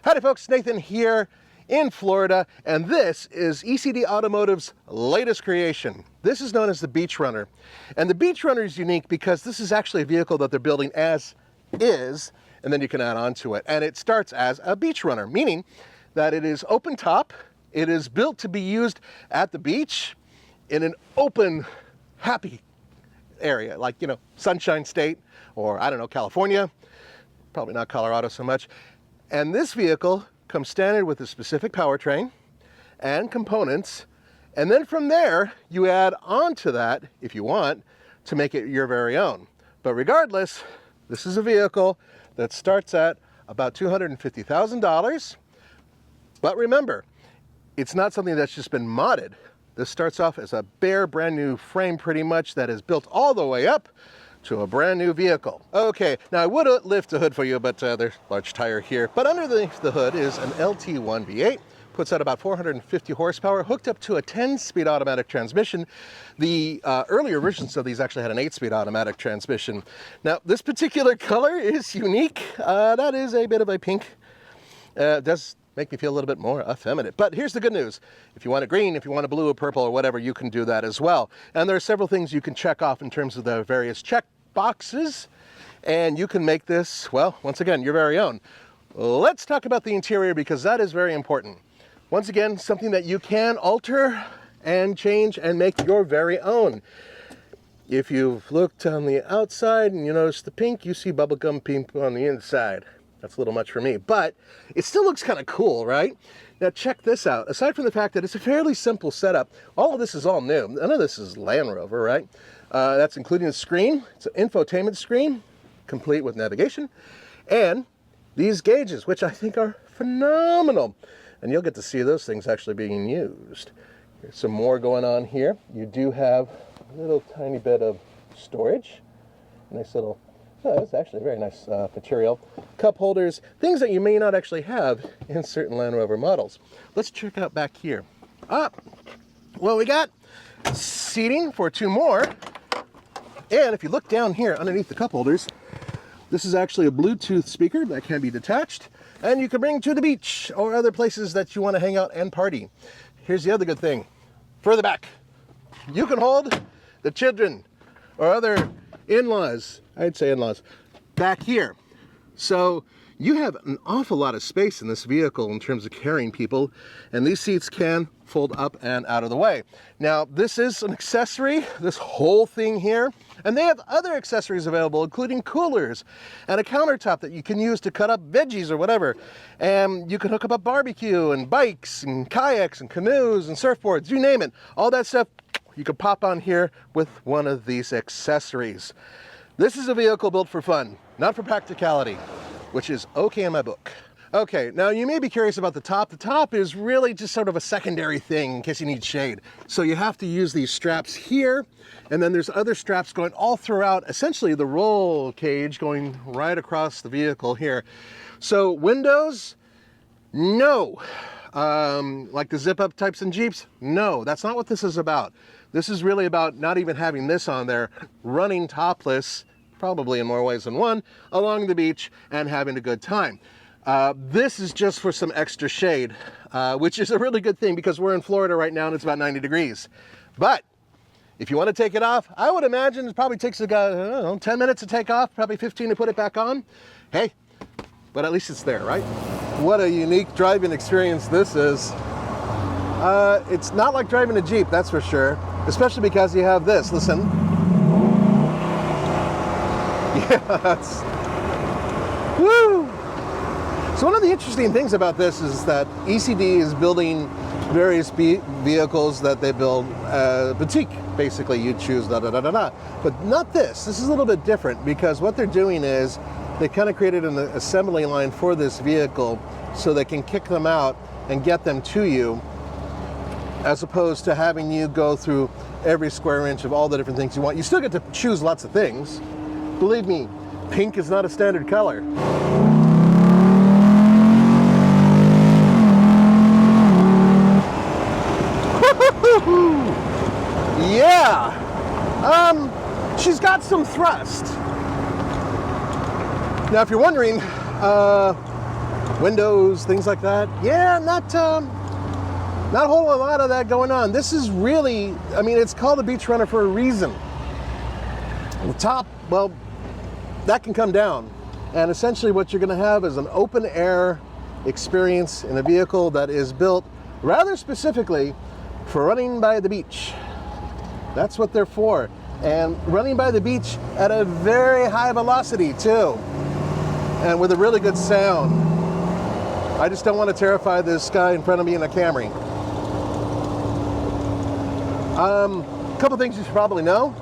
Howdy folks, Nathan here in Florida, and this is ECD Automotive's latest creation. This is known as the Beach Runner. And the Beach Runner is unique because this is actually a vehicle that they're building as is, and then you can add on to it. And it starts as a beach runner, meaning that it is open top, it is built to be used at the beach in an open, happy area, like, you know, Sunshine State, or I don't know, California, probably not Colorado so much. And this vehicle comes standard with a specific powertrain and components, and then from there you add on to that if you want to make it your very own. But regardless, this is a vehicle that starts at about $250,000. But remember, it's not something that's just been modded. This starts off as a bare brand new frame pretty much that is built all the way up to a brand new vehicle. Okay, now I would lift the hood for you, but there's a large tire here. But underneath the hood is an LT1 V8, puts out about 450 horsepower, hooked up to a 10-speed automatic transmission. The earlier versions of these actually had an 8-speed automatic transmission. Now, this particular color is unique. That is a bit of a pink. Does make me feel a little bit more effeminate. But here's the good news. If you want a green, if you want a blue, a purple, or whatever, you can do that as well. And there are several things you can check off in terms of the various check boxes, and you can make this, well, once again, your very own. Let's talk about the interior because that is very important. Once again, something that you can alter and change and make your very own. If you've looked on the outside and you notice the pink, you see bubblegum pink on the inside. That's a little much for me, but it still looks kind of cool, right? Now check this out. Aside from the fact that it's a fairly simple setup, all of this is all new. None of this is Land Rover, right? That's including the screen. It's an infotainment screen, complete with navigation, and these gauges, which I think are phenomenal. And you'll get to see those things actually being used. There's some more going on here. You do have a little tiny bit of storage. Nice little, oh, that's actually a very nice material. Cup holders, things that you may not actually have in certain Land Rover models. Let's check out back here. Well, we got seating for two more. And if you look down here underneath the cup holders, this is actually a Bluetooth speaker that can be detached and you can bring to the beach or other places that you want to hang out and party. Here's the other good thing. Further back, you can hold the children or other in-laws, I'd say in-laws, back here. So you have an awful lot of space in this vehicle in terms of carrying people, and these seats can fold up and out of the way. Now, this is an accessory, this whole thing here, and they have other accessories available, including coolers and a countertop that you can use to cut up veggies or whatever. And you can hook up a barbecue and bikes and kayaks and canoes and surfboards, you name it. All that stuff you can pop on here with one of these accessories. This is a vehicle built for fun, not for practicality, which is okay in my book. Okay, now you may be curious about the top. The top is really just sort of a secondary thing in case you need shade. So you have to use these straps here, and then there's other straps going all throughout, essentially the roll cage going right across the vehicle here. So windows, no. Like the zip up types in Jeeps, no, that's not what this is about. This is really about not even having this on there, running topless, probably in more ways than one, along the beach and having a good time. This is just for some extra shade, which is a really good thing because we're in Florida right now and it's about 90 degrees. But if you want to take it off, I would imagine it probably takes about, I don't know, 10 minutes to take off, probably 15 to put it back on. Hey, but at least it's there, right? What a unique driving experience this is. It's not like driving a Jeep, that's for sure, especially because you have this, listen. Yeah, that's, woo! So one of the interesting things about this is that ECD is building various vehicles that they build, boutique, basically. You choose da-da-da-da-da. But not this. This is a little bit different because what they're doing is they kind of created an assembly line for this vehicle so they can kick them out and get them to you, as opposed to having you go through every square inch of all the different things you want. You still get to choose lots of things. Believe me, pink is not a standard color. Yeah, she's got some thrust. Now, if you're wondering, windows, things like that. Yeah, not a whole lot of that going on. This is really, I mean, it's called a beach runner for a reason. The top, well, that can come down. And essentially what you're going to have is an open air experience in a vehicle that is built rather specifically for running by the beach. That's what they're for. And running by the beach at a very high velocity too. And with a really good sound. I just don't want to terrify this guy in front of me in a Camry. A couple things you should probably know.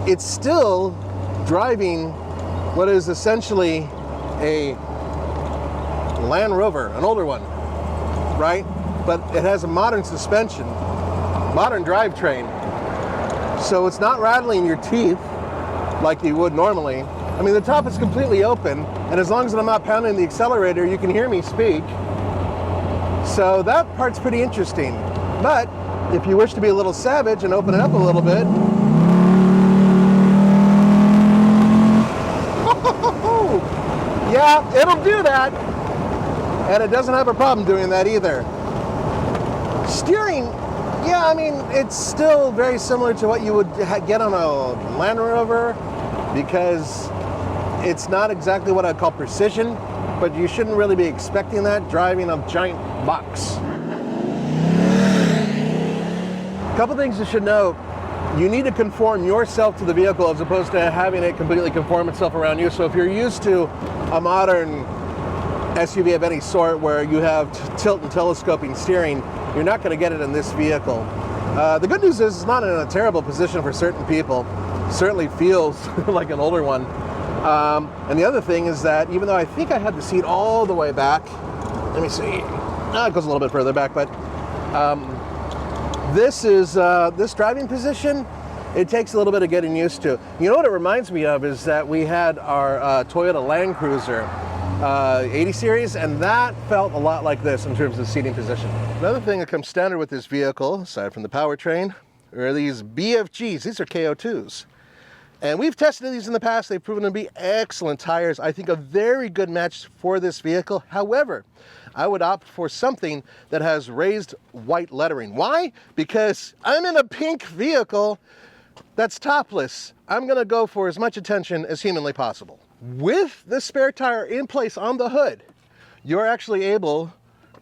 It's still driving what is essentially a Land Rover, an older one, right? But it has a modern suspension, modern drivetrain. So it's not rattling your teeth like you would normally. I mean, the top is completely open, and as long as I'm not pounding the accelerator, you can hear me speak. So that part's pretty interesting. But if you wish to be a little savage and open it up a little bit, yeah, it'll do that. And it doesn't have a problem doing that either. Steering, yeah, I mean, it's still very similar to what you would get on a Land Rover, because it's not exactly what I'd call precision, but you shouldn't really be expecting that driving a giant box. A couple things you should know. You need to conform yourself to the vehicle as opposed to having it completely conform itself around you. So if you're used to a modern SUV of any sort where you have tilt and telescoping steering, you're not going to get it in this vehicle. The good news is it's not in a terrible position for certain people. It certainly feels like an older one. And the other thing is that even though I think I had the seat all the way back, let me see, it goes a little bit further back, but this driving position, it takes a little bit of getting used to. You know what it reminds me of is that we had our Toyota Land Cruiser 80 series, and that felt a lot like this in terms of seating position. Another thing that comes standard with this vehicle, aside from the powertrain, are these BFGs. These are KO2s. And we've tested these in the past. They've proven to be excellent tires. I think a very good match for this vehicle. However, I would opt for something that has raised white lettering. Why? Because I'm in a pink vehicle that's topless. I'm gonna go for as much attention as humanly possible. With the spare tire in place on the hood, you're actually able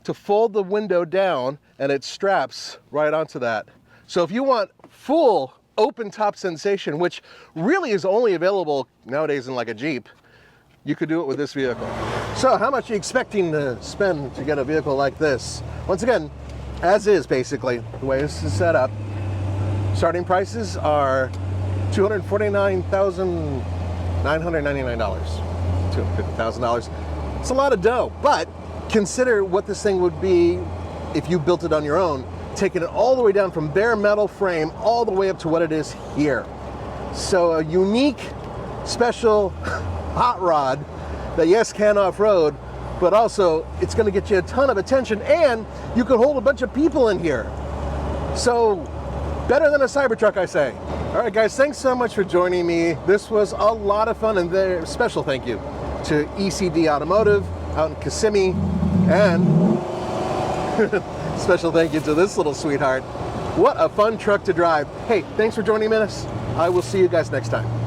to fold the window down and it straps right onto that. So if you want full open top sensation, which really is only available nowadays in like a Jeep, you could do it with this vehicle. So how much are you expecting to spend to get a vehicle like this? Once again, as is basically the way this is set up. Starting prices are $249,999, $250,000. It's a lot of dough, but consider what this thing would be if you built it on your own, taking it all the way down from bare metal frame all the way up to what it is here. So a unique, special hot rod that, yes, can off-road, but also it's going to get you a ton of attention, and you can hold a bunch of people in here. So better than a Cybertruck, I say. All right, guys, thanks so much for joining me. This was a lot of fun, and a special thank you to ECD Automotive out in Kissimmee, and special thank you to this little sweetheart. What a fun truck to drive. Hey, thanks for joining us. I will see you guys next time.